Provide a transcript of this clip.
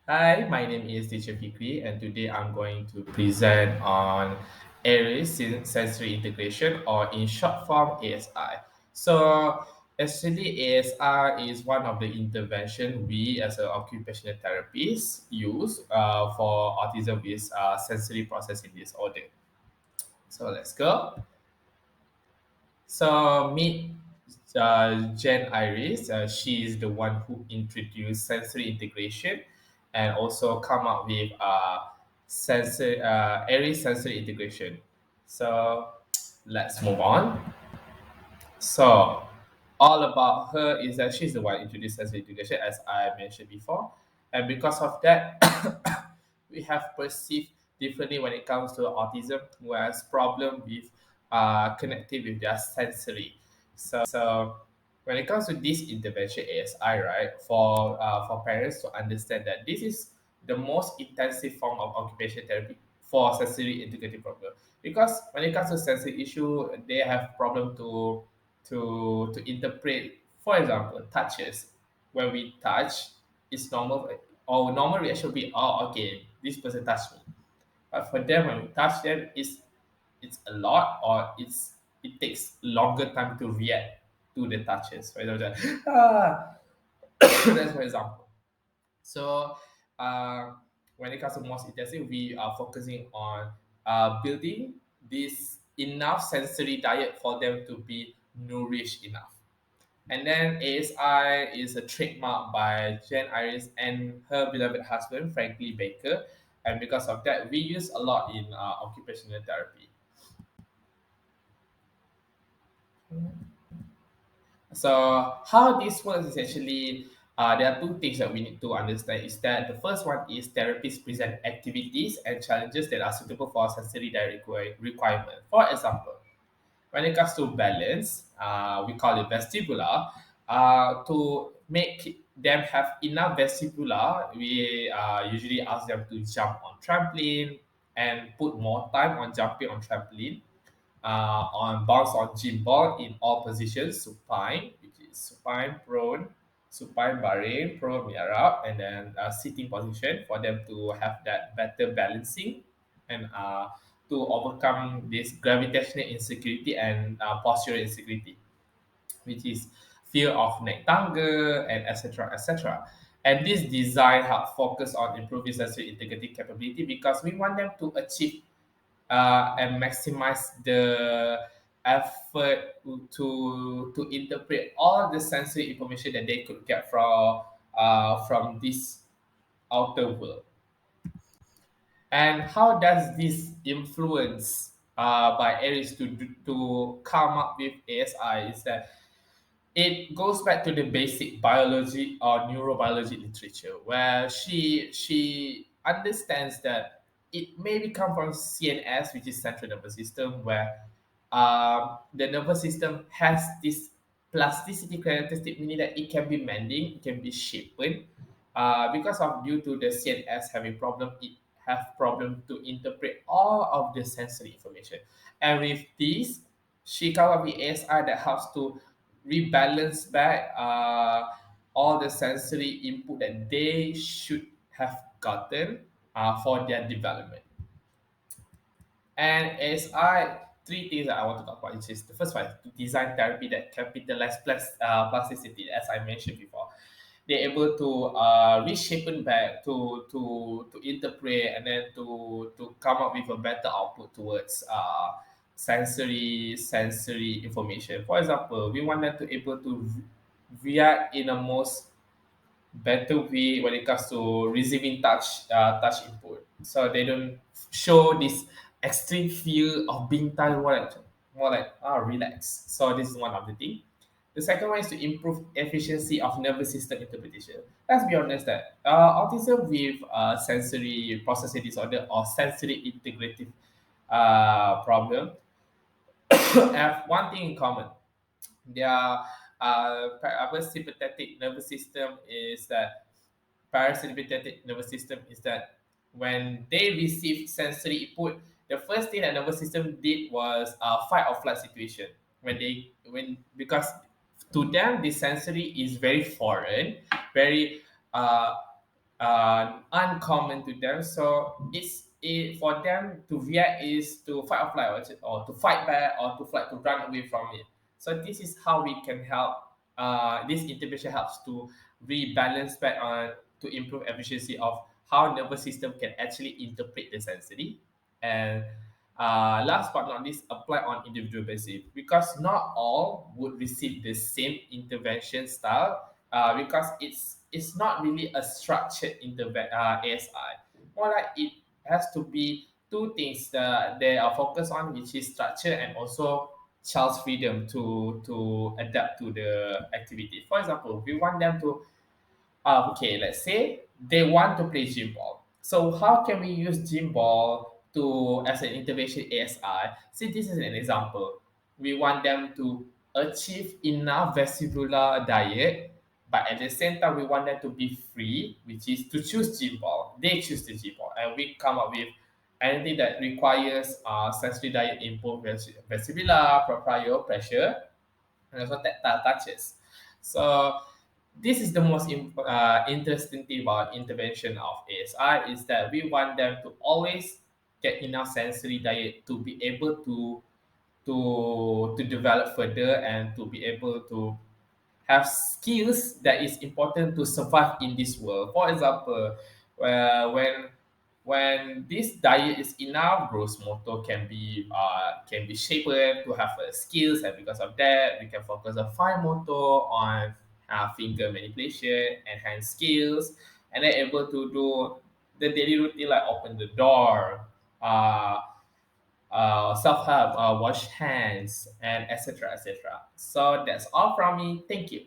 Hi, my name is Teacher Fikri, and today I'm going to present on Aries sensory integration, or in short form ASI. So, actually, ASI is one of the intervention we as an occupational therapist use for autism with sensory processing disorder. So let's go. So meet Jen Iris. She is the one who introduced sensory integration and also come up with Aries sensory integration. So let's move on. So, all about her is that she's the one introduced sensory integration, as I mentioned before, and because of that, we have perceived differently when it comes to autism, who has problem with connecting with their sensory. So, when it comes to this intervention ASI, right, for parents to understand that this is the most intensive form of occupational therapy for sensory integrative problem, because when it comes to sensory issue, they have problem to interpret. For example, touches. When we touch, it's normal. Or normal reaction will be, oh, okay, this person touched me. But for them, when we touch them, it's a lot, or it takes longer time to react to the touches. For example, ah, that's for example. So, uh, when it comes to most intensive, we are focusing on building this enough sensory diet for them to be nourished enough. And then ASI is a trademark by Jen Iris and her beloved husband, Franklin Baker. And because of that, we use a lot in occupational therapy. So how this works is actually there are two things that we need to understand. Is that the first one is therapists present activities and challenges that are suitable for sensory direct requirement. For example, when it comes to balance, we call it vestibular. To make them have enough vestibular, we usually ask them to jump on trampoline and put more time on jumping on trampoline, on bounce on gym ball in all positions, supine, which is supine, prone, supine baring, prone miarap, and then sitting position for them to have that better balancing and to overcome this gravitational insecurity and postural insecurity, which is fear of neck tangga and etc. etc. And this design help focus on improving sensory integrity capability because we want them to achieve and maximize the effort to interpret all the sensory information that they could get from this outer world. And how does this influence by Aries to come up with ASI is that it goes back to the basic biology or neurobiology literature, where she understands that it maybe come from CNS, which is central nervous system, where the nervous system has this plasticity characteristic, meaning that it can be mending, it can be shapen. Because of due to the CNS having problem, it have problem to interpret all of the sensory information. And with this, she come up with ASI that helps to rebalance back all the sensory input that they should have gotten for their development. And as three things that I want to talk about, which is the first one, to design therapy that capitalize plasticity, as I mentioned before. They're able to reshape it back to interpret and then to come up with a better output towards sensory information. For example, we want them to able to react in a most better way when it comes to receiving touch input. So they don't show this extreme feel of being touched, more like relax. So this is one of the thing. The second one is to improve efficiency of nervous system interpretation. Let's be honest that autism with sensory processing disorder or sensory integrative problem have one thing in common. Their sympathetic nervous system is that parasympathetic nervous system is that when they receive sensory input, the first thing that nervous system did was fight or flight situation. When because to them the sensory is very foreign, very uh, uncommon to them. So for them to react is to fight or flight, or to fight back, or to flight to run away from it. So this is how we can help. This intervention helps to rebalance back on to improve efficiency of how nervous system can actually interpret the sensory. And last but not least, apply on individual basis, because not all would receive the same intervention style, because it's not really a structured ASI. More like it has to be two things that they are focused on, which is structure and also child's freedom to adapt to the activity. For example, we want them to okay, let's say they want to play gym ball. So how can we use gym ball to as an intervention ASI? See, this is an example. We want them to achieve enough vestibular diet, but at the same time, we want them to be free, which is to choose gym ball. They choose the gym ball, and we come up with anything that requires sensory diet input, vestibular, proprioceptive pressure, and also tactile touches. So this is the most interesting thing about intervention of ASI is that we want them to always get enough sensory diet to be able to develop further and to be able to have skills that is important to survive in this world. For example, when this diet is enough, gross motor can be shaped to have skills, and because of that, we can focus on fine motor, on finger manipulation and hand skills, and then able to do the daily routine like open the door, uh, self help, wash hands, and etc. etc. So that's all from me. Thank you.